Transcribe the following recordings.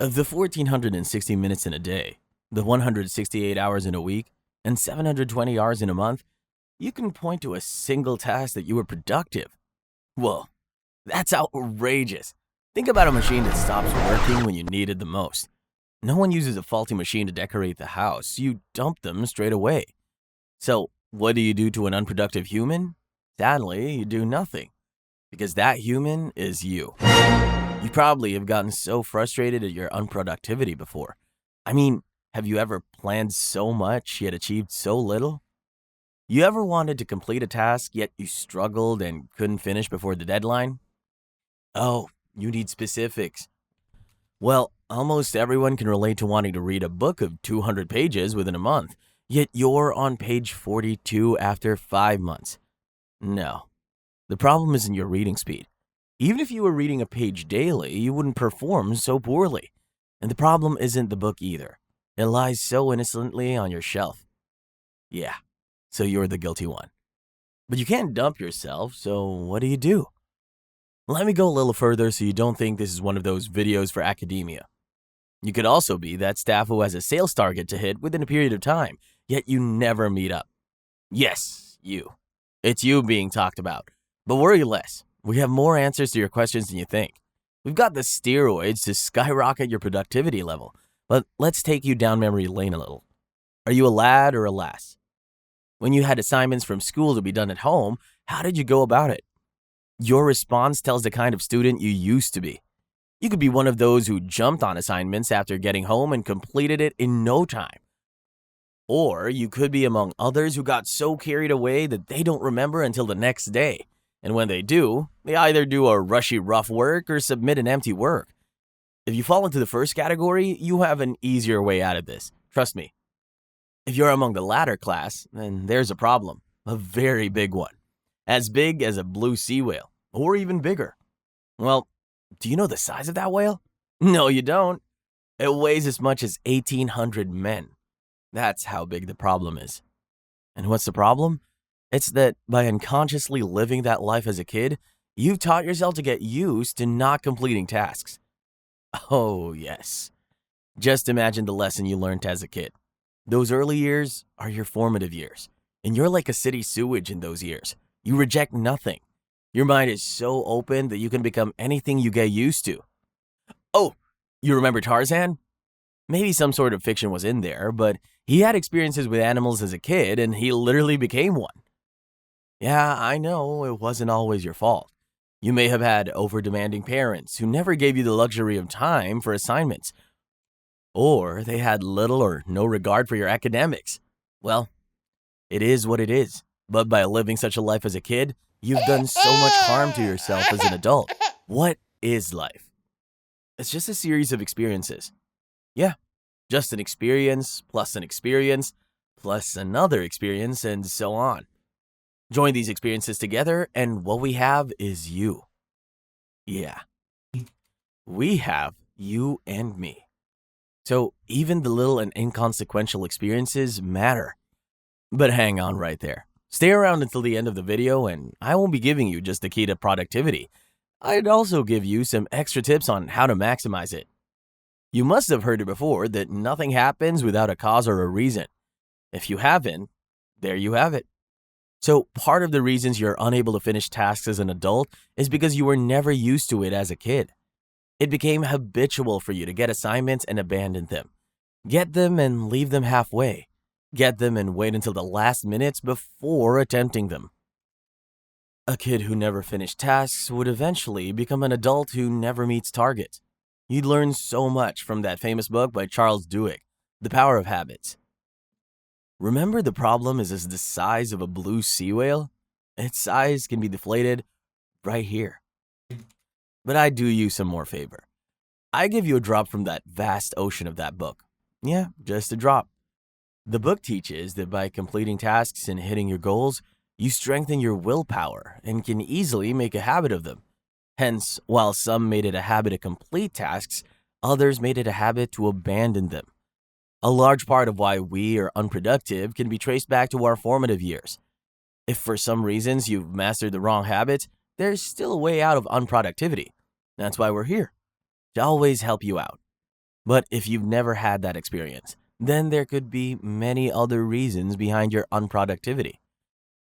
Of the 1,460 minutes in a day, the 168 hours in a week, and 720 hours in a month, you can point to a single task that you were productive. Whoa, that's outrageous. Think about a machine that stops working when you need it the most. No one uses a faulty machine to decorate the house. You dump them straight away. So, what do you do to an unproductive human? Sadly, you do nothing. Because that human is you. You probably have gotten so frustrated at your unproductivity before. I mean, have you ever planned so much yet achieved so little? You ever wanted to complete a task yet you struggled and couldn't finish before the deadline? Oh, you need specifics. Well, almost everyone can relate to wanting to read a book of 200 pages within a month, yet you're on page 42 after 5 months. No, the problem isn't your reading speed. Even if you were reading a page daily, you wouldn't perform so poorly. And the problem isn't the book either. It lies so innocently on your shelf. Yeah, so you're the guilty one. But you can't dump yourself, so what do? Let me go a little further so you don't think this is one of those videos for academia. You could also be that staff who has a sales target to hit within a period of time, yet you never meet up. Yes, you. It's you being talked about. But worry less. We have more answers to your questions than you think. We've got the steroids to skyrocket your productivity level, but let's take you down memory lane a little. Are you a lad or a lass? When you had assignments from school to be done at home, how did you go about it? Your response tells the kind of student you used to be. You could be one of those who jumped on assignments after getting home and completed it in no time. Or you could be among others who got so carried away that they don't remember until the next day. And when they do, they either do a rushy rough work or submit an empty work. If you fall into the first category, you have an easier way out of this. Trust me. If you're among the latter class, then there's a problem. A very big one. As big as a blue sea whale, or even bigger. Well, do you know the size of that whale? No, you don't. It weighs as much as 1,800 men. That's how big the problem is. And what's the problem? It's that by unconsciously living that life as a kid, you've taught yourself to get used to not completing tasks. Oh, yes. Just imagine the lesson you learned as a kid. Those early years are your formative years, and you're like a city sewage in those years. You reject nothing. Your mind is so open that you can become anything you get used to. Oh, you remember Tarzan? Maybe some sort of fiction was in there, but he had experiences with animals as a kid, and he literally became one. Yeah, I know it wasn't always your fault. You may have had over-demanding parents who never gave you the luxury of time for assignments, or they had little or no regard for your academics. Well, it is what it is. But by living such a life as a kid, you've done so much harm to yourself as an adult. What is life? It's just a series of experiences. Yeah, just an experience, plus another experience, and so on. Join these experiences together, and what we have is you. Yeah, we have you and me. So even the little and inconsequential experiences matter. But hang on right there. Stay around until the end of the video, and I won't be giving you just the key to productivity. I'd also give you some extra tips on how to maximize it. You must have heard it before that nothing happens without a cause or a reason. If you haven't, there you have it. So part of the reasons you're unable to finish tasks as an adult is because you were never used to it as a kid. It became habitual for you to get assignments and abandon them. Get them and leave them halfway. Get them and wait until the last minutes before attempting them. A kid who never finished tasks would eventually become an adult who never meets targets. You'd learn so much from that famous book by Charles Duhigg, The Power of Habits. Remember, the problem is the size of a blue sea whale? Its size can be deflated right here. But I do you some more favor. I give you a drop from that vast ocean of that book. Yeah, just a drop. The book teaches that by completing tasks and hitting your goals, you strengthen your willpower and can easily make a habit of them. Hence, while some made it a habit to complete tasks, others made it a habit to abandon them. A large part of why we are unproductive can be traced back to our formative years. If for some reasons you've mastered the wrong habits, there's still a way out of unproductivity. That's why we're here, to always help you out. But if you've never had that experience, then there could be many other reasons behind your unproductivity: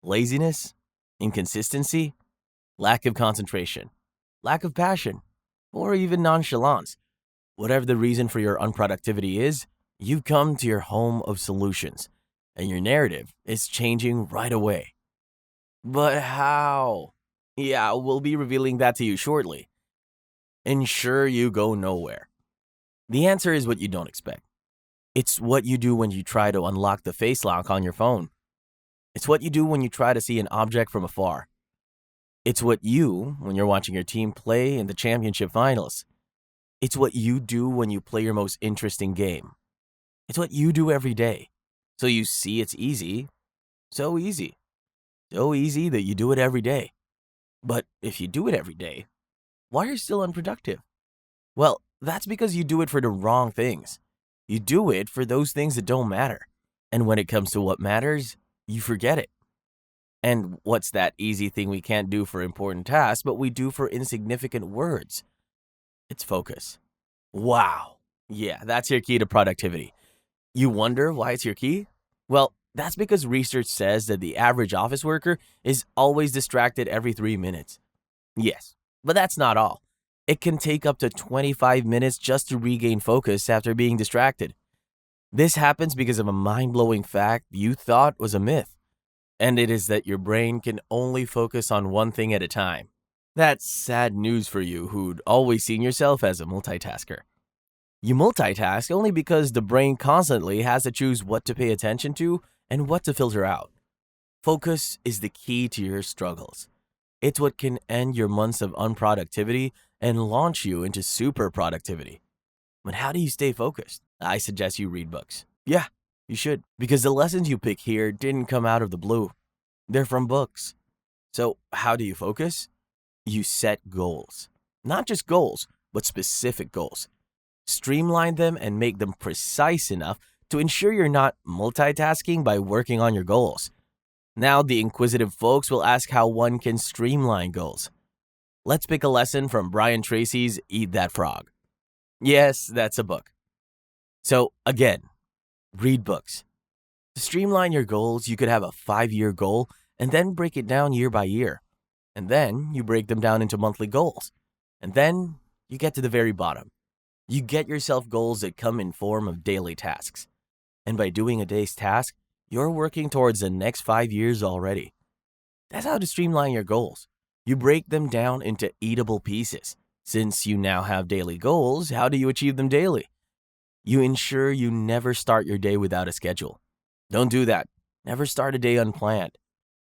laziness, inconsistency, lack of concentration, lack of passion, or even nonchalance. Whatever the reason for your unproductivity is, you've come to your home of solutions, and your narrative is changing right away. But how? Yeah, we'll be revealing that to you shortly. Ensure you go nowhere. The answer is what you don't expect. It's what you do when you try to unlock the face lock on your phone. It's what you do when you try to see an object from afar. It's what when you're watching your team play in the championship finals. It's what you do when you play your most interesting game. It's what you do every day. So you see it's easy. So easy. So easy that you do it every day. But if you do it every day, why are you still unproductive? Well, that's because you do it for the wrong things. You do it for those things that don't matter. And when it comes to what matters, you forget it. And what's that easy thing we can't do for important tasks, but we do for insignificant words? It's focus. Wow. Yeah, that's your key to productivity. You wonder why it's your key? Well, that's because research says that the average office worker is always distracted every 3 minutes. Yes, but that's not all. It can take up to 25 minutes just to regain focus after being distracted. This happens because of a mind-blowing fact you thought was a myth, and it is that your brain can only focus on one thing at a time. That's sad news for you who'd always seen yourself as a multitasker. You multitask only because the brain constantly has to choose what to pay attention to and what to filter out. Focus is the key to your struggles. It's what can end your months of unproductivity and launch you into super productivity. But how do you stay focused? I suggest you read books. Yeah, you should, because the lessons you pick here didn't come out of the blue. They're from books. So how do you focus? You set goals. Not just goals, but specific goals. Streamline them and make them precise enough to ensure you're not multitasking by working on your goals. Now, the inquisitive folks will ask how one can streamline goals. Let's pick a lesson from Brian Tracy's Eat That Frog. Yes, that's a book. So, again, read books. To streamline your goals, you could have a 5-year goal and then break it down year by year. And then you break them down into monthly goals. And then you get to the very bottom. You get yourself goals that come in form of daily tasks. And by doing a day's task, you're working towards the next 5 years already. That's how to streamline your goals. You break them down into eatable pieces. Since you now have daily goals, how do you achieve them daily? You ensure you never start your day without a schedule. Don't do that. Never start a day unplanned.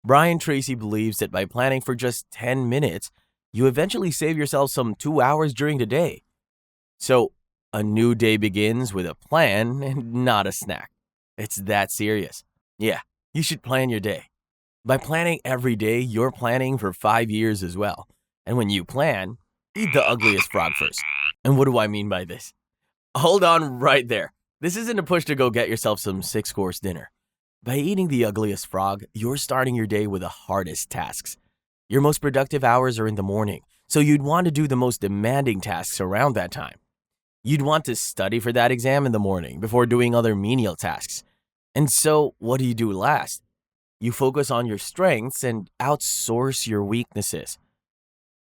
Brian Tracy believes that by planning for just 10 minutes, you eventually save yourself some 2 hours during the day. So, a new day begins with a plan and not a snack. It's that serious. Yeah, you should plan your day. By planning every day, you're planning for 5 years as well. And when you plan, eat the ugliest frog first. And what do I mean by this? Hold on right there. This isn't a push to go get yourself some 6-course dinner. By eating the ugliest frog, you're starting your day with the hardest tasks. Your most productive hours are in the morning, so you'd want to do the most demanding tasks around that time. You'd want to study for that exam in the morning before doing other menial tasks. And so, what do you do last? You focus on your strengths and outsource your weaknesses.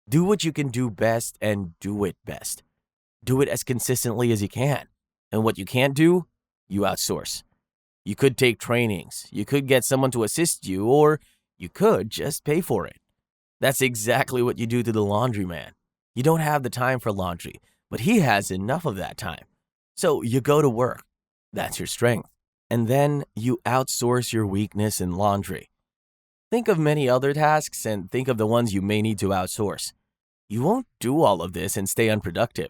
Do what you can do best and do it best. Do it as consistently as you can. And what you can't do, you outsource. You could take trainings, you could get someone to assist you, or you could just pay for it. That's exactly what you do to the laundryman. You don't have the time for laundry, but he has enough of that time. So you go to work. That's your strength. And then you outsource your weakness in laundry. Think of many other tasks and think of the ones you may need to outsource. You won't do all of this and stay unproductive.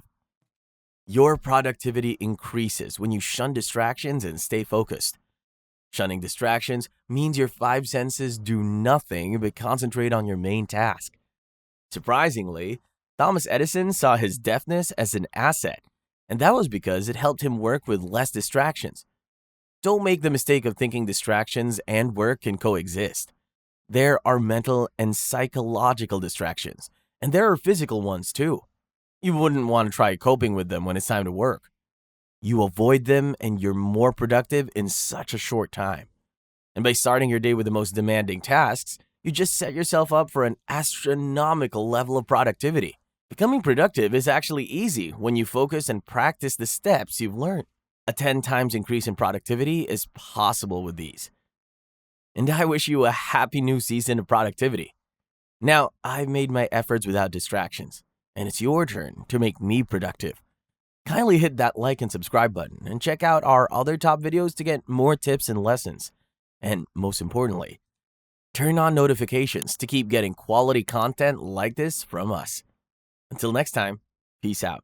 Your productivity increases when you shun distractions and stay focused. Shunning distractions means your 5 senses do nothing but concentrate on your main task. Surprisingly, Thomas Edison saw his deafness as an asset, and that was because it helped him work with less distractions. Don't make the mistake of thinking distractions and work can coexist. There are mental and psychological distractions, and there are physical ones too. You wouldn't want to try coping with them when it's time to work. You avoid them and you're more productive in such a short time. And by starting your day with the most demanding tasks, you just set yourself up for an astronomical level of productivity. Becoming productive is actually easy when you focus and practice the steps you've learned. A 10 times increase in productivity is possible with these. And I wish you a happy new season of productivity. Now, I've made my efforts without distractions, and it's your turn to make me productive. Kindly hit that like and subscribe button and check out our other top videos to get more tips and lessons. And most importantly, turn on notifications to keep getting quality content like this from us. Until next time, peace out.